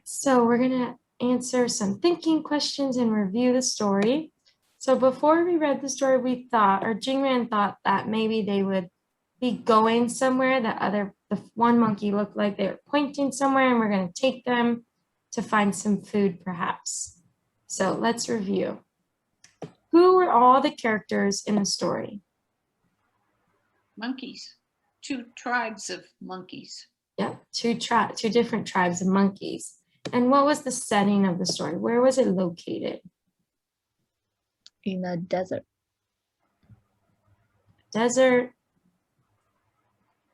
So we're going to answer some thinking questions and review the story. So before we read the story, we thought, or Jingran thought that maybe they would be going somewhere. The one monkey looked like they were pointing somewhere and we're going to take them to find some food perhaps. So let's review. Who were all the characters in the story? Monkeys. Two tribes of monkeys. Yep, two different tribes of monkeys. And what was the setting of the story? Where was it located? In a desert. Desert.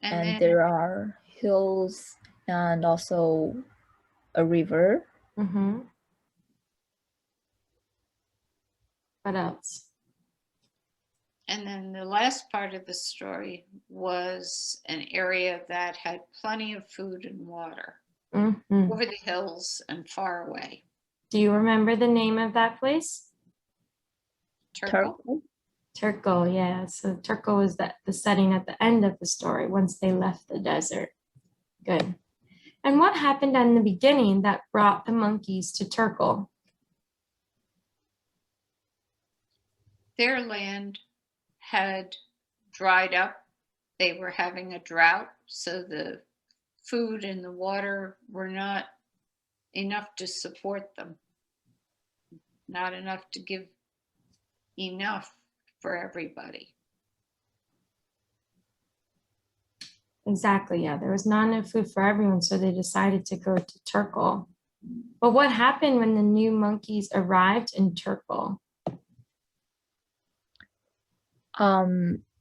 And there are hills and also a river. Mm-hmm. What else? And then the last part of the story was an area that had plenty of food and water, over the hills and far away. Do you remember the name of that place? Turkle. Turkle, yeah. So Turkle was the setting at the end of the story once they left the desert. Good. And what happened in the beginning that brought the monkeys to Turkle? Their land had dried up. They were having a drought, so the food and the water were not enough to support them. Not enough to give enough for everybody. Exactly, yeah. There was not enough food for everyone, so they decided to go to Turkle. But what happened when the new monkeys arrived in Turkle? The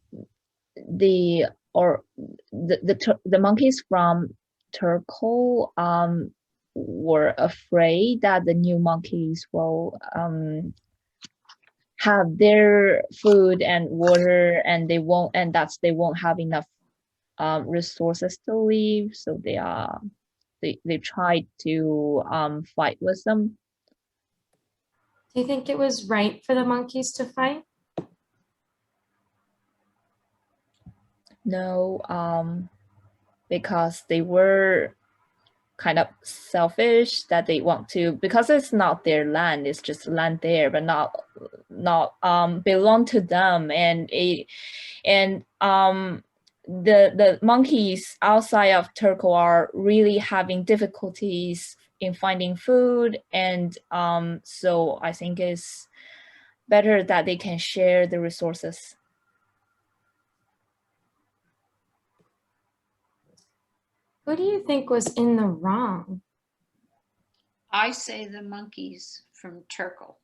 monkeys from Turkle were afraid that the new monkeys will have their food and water, and they won't have enough resources to live. So they tried to fight with them. Do you think it was right for the monkeys to fight? No, because they were kind of selfish, that they want to, because it's not their land, it's just land there, but not belong to them. And the monkeys outside of Turkle are really having difficulties in finding food, and so I think it's better that they can share the resources. Who do you think was in the wrong? I say the monkeys from Turkle.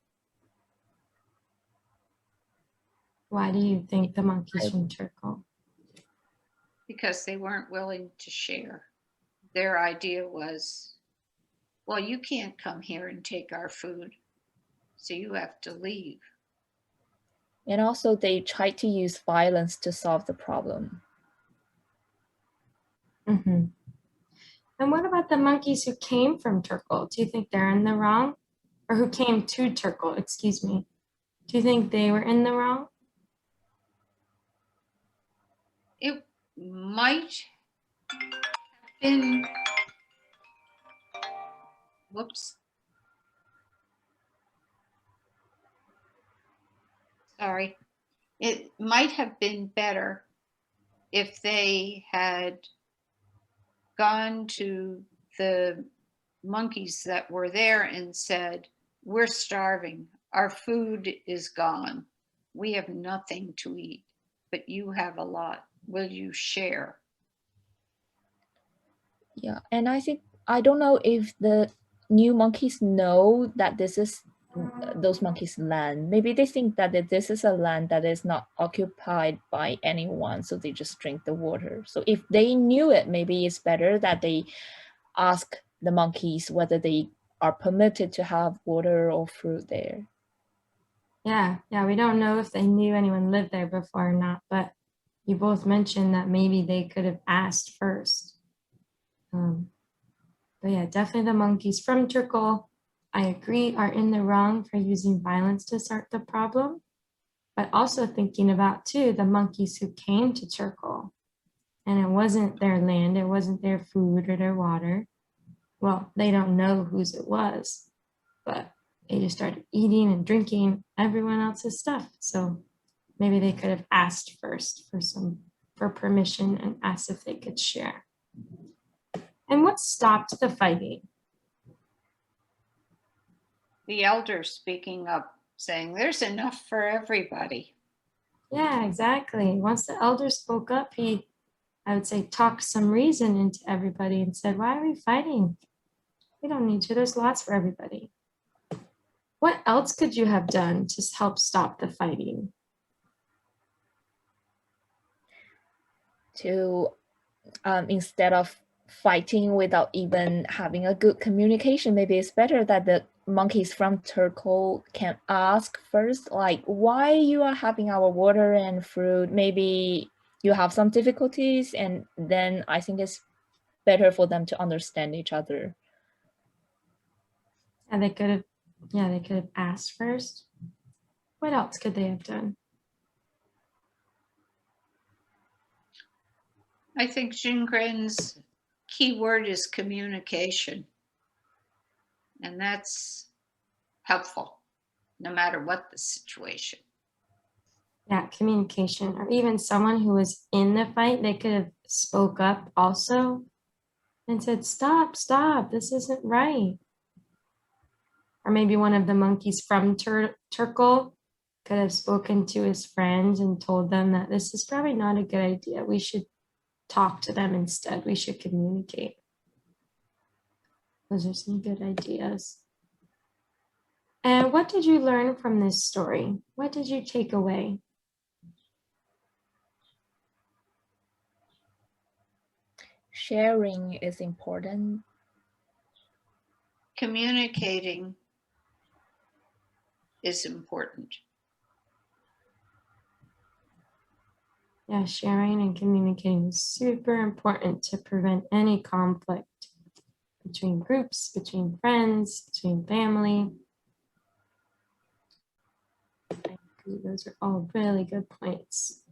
Why do you think the monkeys from Turkle? Because they weren't willing to share. Their idea was, well, you can't come here and take our food, so you have to leave. And also they tried to use violence to solve the problem. Mm-hmm. And what about the monkeys who came from Turkle? Do you think they're in the wrong? Or who came to Turkle, excuse me. Do you think they were in the wrong? It might have been, whoops. Sorry. It might have been better if they had gone to the monkeys that were there and said, we're starving, our food is gone, we have nothing to eat, but you have a lot, will you share? Yeah, and I don't know if the new monkeys know that this is those monkeys' land. Maybe they think that this is a land that is not occupied by anyone, so they just drink the water. So if they knew it, maybe it's better that they ask the monkeys whether they are permitted to have water or fruit there. Yeah, we don't know if they knew anyone lived there before or not, but you both mentioned that maybe they could have asked first. But yeah, definitely the monkeys from Turkle, I agree, are in the wrong for using violence to start the problem, but also thinking about too, the monkeys who came to Turkle, and it wasn't their land, it wasn't their food or their water. well, they don't know whose it was, but they just started eating and drinking everyone else's stuff. So maybe they could have asked first for permission and asked if they could share. And what stopped the fighting? The elder speaking up, saying, "There's enough for everybody." Yeah, exactly. Once the elder spoke up, he, I would say, talked some reason into everybody and said, why are we fighting? We don't need to. There's lots for everybody. What else could you have done to help stop the fighting? To instead of fighting without even having a good communication, maybe it's better that the monkeys from Turkle can ask first, like, why you are having our water and fruit. Maybe you have some difficulties, and then I think it's better for them to understand each other. And they could have asked first. What else could they have done? I think Jingren's key word is communication. And that's helpful, no matter what the situation. Yeah, communication, or even someone who was in the fight, they could have spoke up also and said, stop, stop, this isn't right. Or maybe one of the monkeys from Turkle could have spoken to his friends and told them that this is probably not a good idea. We should talk to them instead. We should communicate. Those are some good ideas. And what did you learn from this story? What did you take away? Sharing is important. Communicating is important. Yeah, sharing and communicating is super important to prevent any conflict between groups, between friends, between family. I agree, those are all really good points.